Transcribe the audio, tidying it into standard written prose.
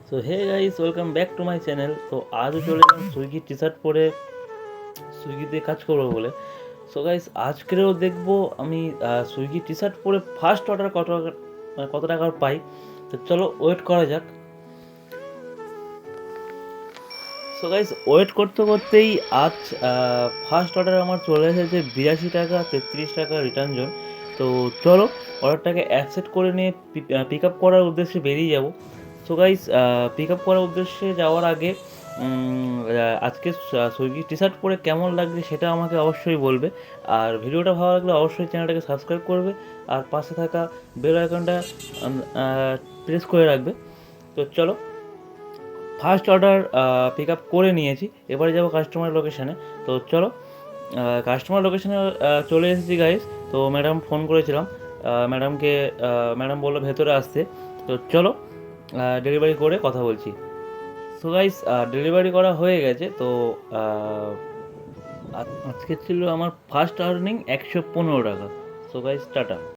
So hey guys, welcome back to my channel. তো আজও চলে এলাম সুইগি টি শার্ট পরে সুইগিতে কাজ করবো বলে। সো গাইস, আজকেরও দেখবো আমি সুইগি টি শার্ট পরে ফার্স্ট অর্ডার কত টাকার পাই। তো চলো ওয়েট করা যাক। সো গাইস, ওয়েট করতে করতেই আজ ফার্স্ট অর্ডার আমার চলে এসেছে 82 টাকা 33 টাকা রিটার্ন জোন। তো চলো অর্ডারটাকে অ্যাকসেপ্ট করে নিয়ে পিক আপ করার উদ্দেশ্যে বেরিয়ে যাব। সো গাইস, পিক আপ করার উদ্দেশ্যে যাওয়ার আগে আজকে সুইগি টি শার্ট পরে কেমন লাগবে সেটা আমাকে অবশ্যই বলবে। আর ভিডিওটা ভালো লাগলে অবশ্যই চ্যানেলটাকে সাবস্ক্রাইব করবে আর পাশে থাকা বেল আইকনটা প্রেস করে রাখবে। তো চলো, ফার্স্ট অর্ডার পিক আপ করে নিয়েছি, এবারে যাবো কাস্টমার লোকেশানে। তো চলো, কাস্টমার লোকেশানে চলে এসেছি গাইস। তো ম্যাডাম ফোন করেছিলাম, ম্যাডাম বললো ভেতরে আসতে। তো চলো ডেলিভারি করে কথা বলছি। সো গাইস, ডেলিভারি করা হয়ে গেছে। তো আজকে ছিল আমার ফার্স্ট আর্নিং 115 টাকা। So guys, tata.